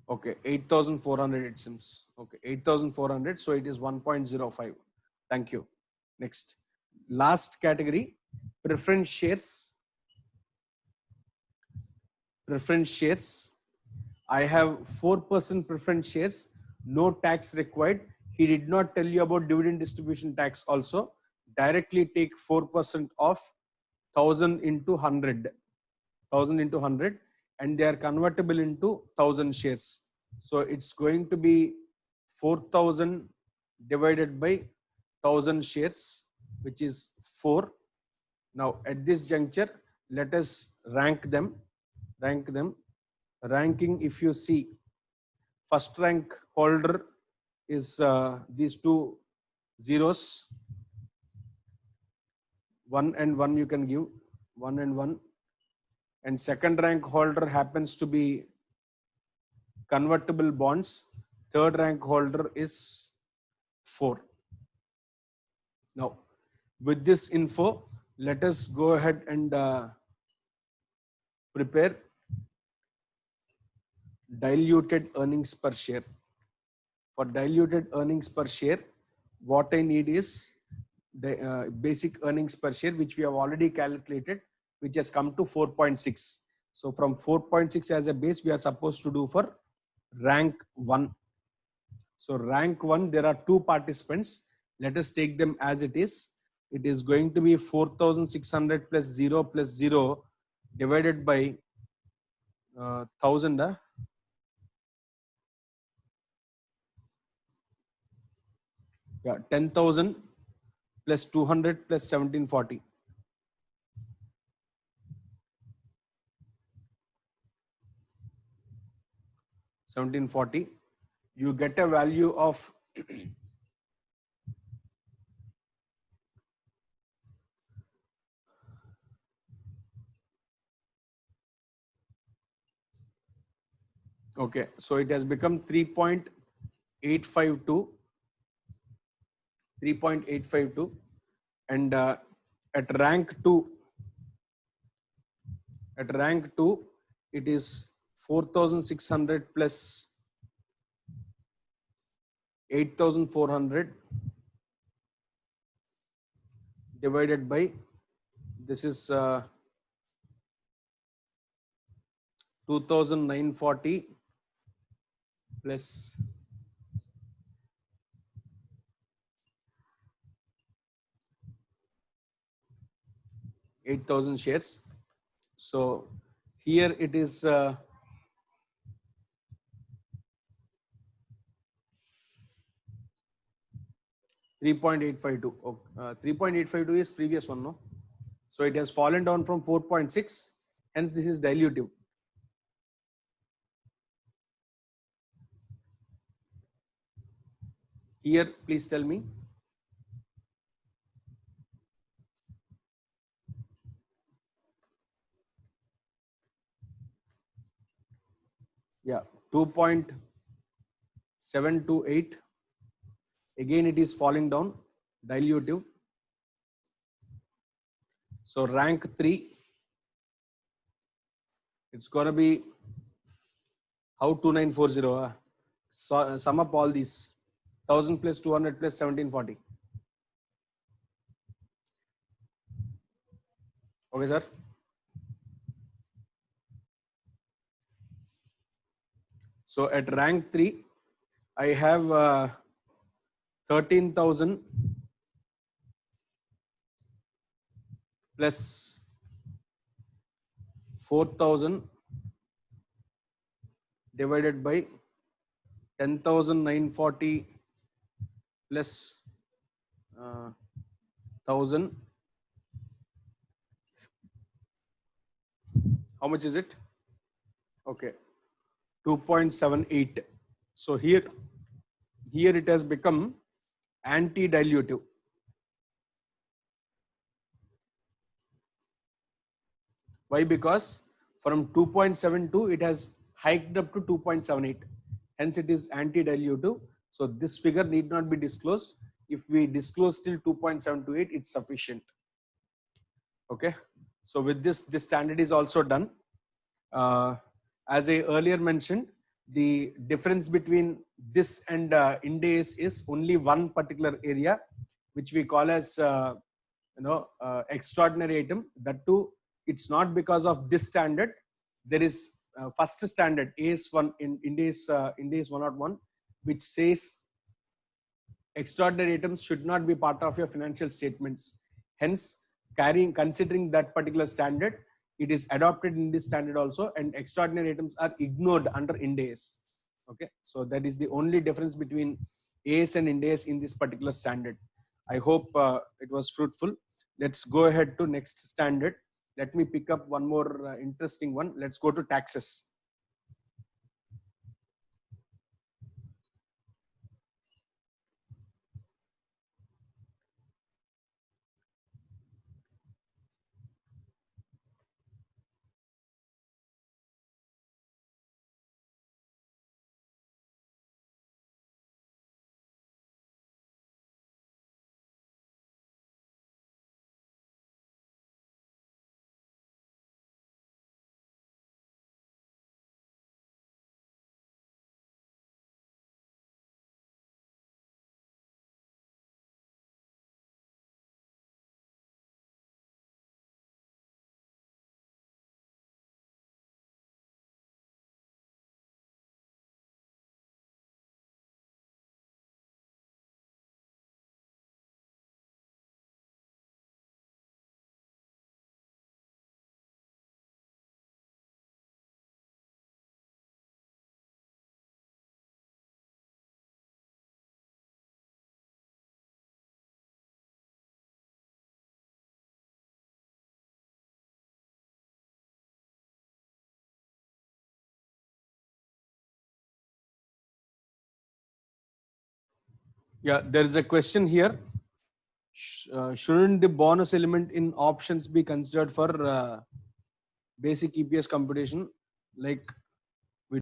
Okay, 8400 it seems. Okay, 8400. So it is 1.05. Thank you. Next, last category, preference shares. Preference shares. I have 4% preference shares, no tax required. He did not tell you about dividend distribution tax also. Directly take 4% of 1000 into 100. 1000 into 100, and they are convertible into 1000 shares. So it's going to be 4000 divided by 1000 shares, which is 4. Now at this juncture, let us rank them. Ranking, if you see, first rank holder is these two zeros. 1 and 1 you can give, 1 and 1. And second rank holder happens to be convertible bonds. Third rank holder is 4. Now, with this info, let us go ahead and prepare diluted earnings per share. For diluted earnings per share, what I need is the basic earnings per share, which we have already calculated, which has come to 4.6. So from 4.6 as a base, we are supposed to do for rank 1. So rank 1, there are 2 participants. Let us take them as it is. It is going to be 4600 plus 0 divided by 1000. 10,000 plus 200 plus 1740. 1740. You get a value of okay, so it has become 3.852. 3.852, and at rank 2, it is 4600 plus 8400 divided by, this is 2940 plus 8000 shares. So here it is 3.852. 3.852 is previous one, no? So it has fallen down from 4.6. Hence, this is dilutive. Here, please tell me. Yeah, 2.728. Again, it is falling down, dilutive. So rank 3, it's going to be How 2940? So, sum up all these. 1000 plus 200 plus 1740. Okay, sir. So at rank 3, I have 13,000 plus 4,000 divided by 10,940 plus 1,000. How much is it? Okay, 2.78. So here it has become anti-dilutive. Why? Because from 2.72 it has hiked up to 2.78. Hence it is anti-dilutive. So this figure need not be disclosed. If we disclose till 2.728, it's sufficient. Okay. So with this standard is also done. As I earlier mentioned, the difference between this and Ind AS is only one particular area, which we call as extraordinary item. That too, it's not because of this standard. There is first standard AS1 in Ind AS 101, which says extraordinary items should not be part of your financial statements. Hence, considering that particular standard, it is adopted in this standard also, and extraordinary items are ignored under Ind AS. Okay, so that is the only difference between AS and Ind AS in this particular standard. I hope it was fruitful. Let's go ahead to next standard. Let me pick up one more interesting one. Let's go to taxes. Yeah, there is a question here. Shouldn't the bonus element in options be considered for basic EPS computation? Like